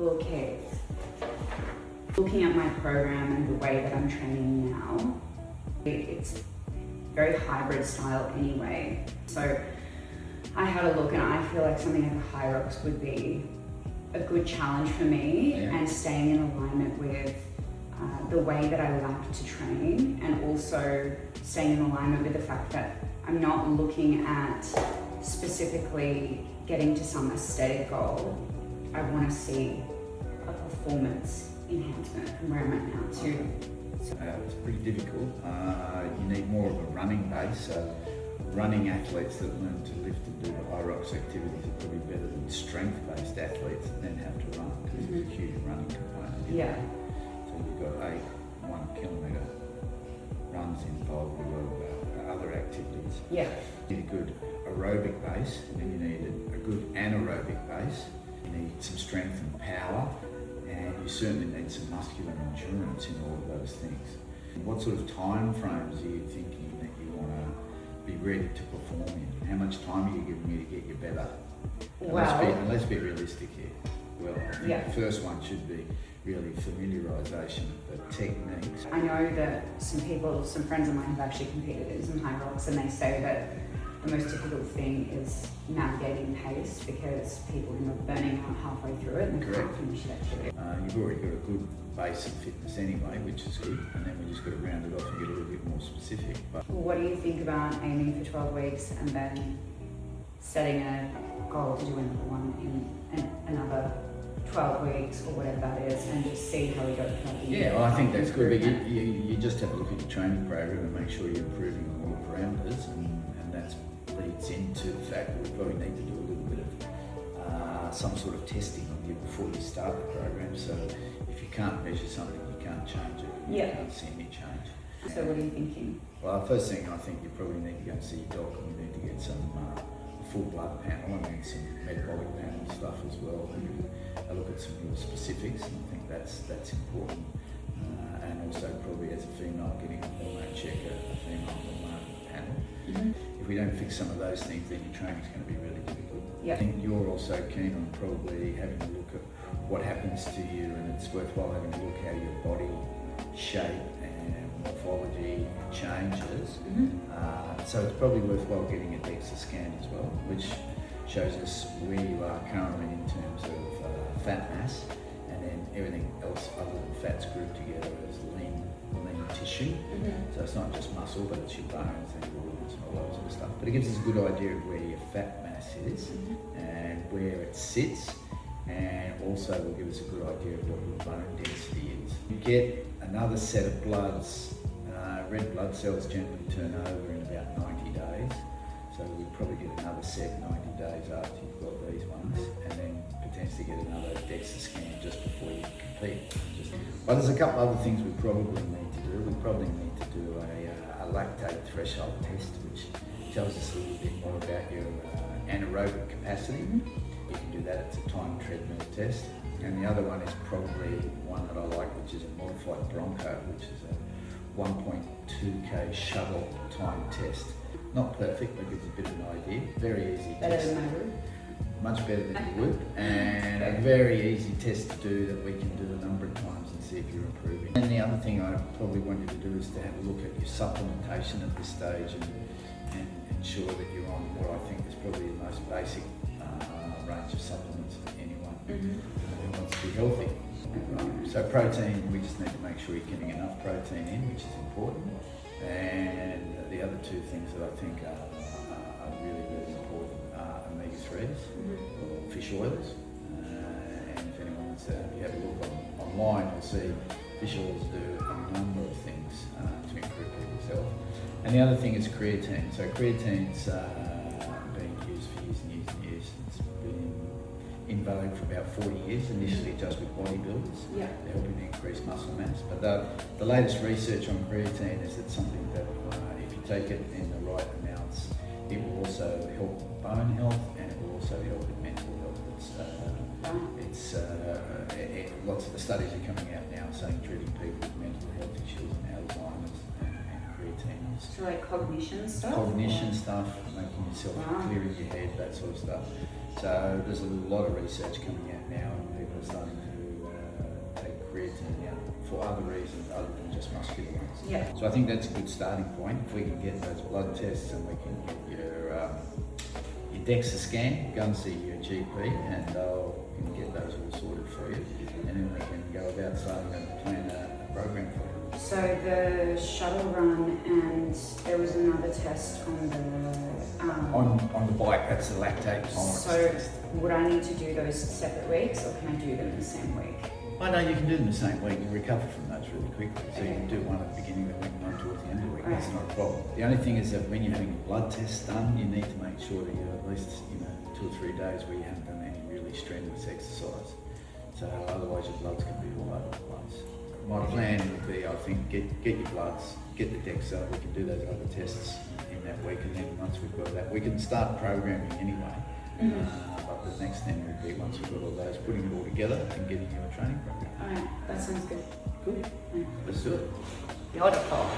Okay, looking at my program and the way that I'm training now, it's very hybrid style anyway. So I had a look and I feel like something like a HYROX would be a good challenge for me, and staying in alignment with the way that I like to train, and also staying in alignment with the fact that I'm not looking at specifically getting to some aesthetic goal. I want to see a performance enhancement from where I'm at now too. It's pretty difficult. You need more of a running base. Running athletes that learn to lift and do the HYROX activities are probably better than strength-based athletes that then have to run, because there's a huge running component. Yeah. So you've got 1 kilometre runs involved with a lot of other activities. Yeah. You need a good aerobic base, and then you need a good anaerobic base. You need some strength and power, and you certainly need some muscular endurance in all of those things. What sort of time frames are you thinking that you want to be ready to perform in? How much time are you giving me to get you better? And let's be realistic here. Well, I think the first one should be really familiarisation of the techniques. I know that some friends of mine have actually competed in some HYROX, and they say that the most difficult thing is navigating pace, because people end up burning out halfway through it and they can't finish the activity. You've already got a good base of fitness anyway, which is good, and then we just got to round it off and get a little bit more specific. But what do you think about aiming for 12 weeks and then setting a goal to do another one in another 12 weeks or whatever that is, and just see how we go? Well, I think that's good, but you just have a look at your training program and make sure you're improving on all the parameters, and that leads into the fact that we probably need to do a little bit of some sort of testing on you before you start the program. So if you can't measure something, you can't change it. You can't see any change. So what are you thinking? Well, the first thing, I think you probably need to go and see your doctor. You need to get some full blood panel and some metabolic panel stuff as well. I look at some real specifics, and I think that's important. And also probably as a female, getting a hormone check, a female hormone panel. If we don't fix some of those things, then your training's going to be really difficult. I think you're also keen on probably having a look at what happens to you, and it's worthwhile having a look how your body shape and morphology changes. So it's probably worthwhile getting a DEXA scan as well, which shows us where you are currently in terms of fat mass, and then everything else other than fat's grouped together as lean tissue. So it's not just muscle, but it's your bones and your organs and all that sort of stuff. But it gives us a good idea of where your fat mass is and where it sits, and also will give us a good idea of what your bone density is. You get another set of bloods. Red blood cells generally turn over in about 90 days. So we'd probably get another set 90 days after you've got these ones, and then potentially get another DEXA scan just before you compete. But there's a couple other things we probably need to do. We probably need to do a lactate threshold test, which tells us a little bit more about your anaerobic capacity. You can do that. It's a time treadmill test. And the other one is probably one that I like, which is a modified Bronco, which is a 1.2k shuttle time test. Not perfect, but gives a bit of an idea. Very easy test. Better than my Whoop? Much better than your Whoop, and a very easy test to do that we can do a number of times and see if you're improving. And the other thing I probably want you to do is to have a look at your supplementation at this stage, and ensure that you're on what I think is probably the most basic range of supplements for anyone who wants to be healthy. So protein, we just need to make sure you're getting enough protein in, which is important. And the other two things that I think are really, really important are omega-3s, or fish oils. And if anyone wants to, if you have a look online, you'll see fish oils do a number of things to improve people's health. And the other thing is creatine. So creatine's been used for years and years and years. It's been in vogue for about 40 years, initially just with bodybuilders. They're helping to increase muscle mass. But the latest research on creatine is it's something that if you take it in the right amounts, it will also help bone health, and it will also help with mental health. Lots of the studies are coming out now saying treating people with mental health issues and Alzheimer's and creatine. So like cognition stuff? Cognition stuff, making yourself clear in your head, that sort of stuff. So there's a lot of research coming out now, and people are starting to do for other reasons other than just muscular ones. Yeah. So I think that's a good starting point. If we can get those blood tests and we can get your DEXA scan, go and see your GP, and they'll can get those all sorted for you, and then we can go about starting to plan a program for you. So the shuttle run, and there was another test on the On the bike, that's the lactate tolerance so test. would I need to do those separate weeks, or can I do them the same week? I know you can do them the same week. You recover from those really quickly. So you Okay. can do one at the beginning of the week, one towards the end of the week. Right. That's not a problem. The only thing is that when you're having blood tests done, you need to make sure that you're at least 2 or 3 days where you haven't done any really strenuous exercise. So otherwise your bloods can be all over the place. My plan would be, I think, get your bloods, get the DEXA. We can do those other tests in that week, and then once we've got that, we can start programming anyway. But the next thing would be, once we've got all those, putting it all together and getting you a training program. Alright, that sounds good. Good. Yeah. Let's do it. Beautiful.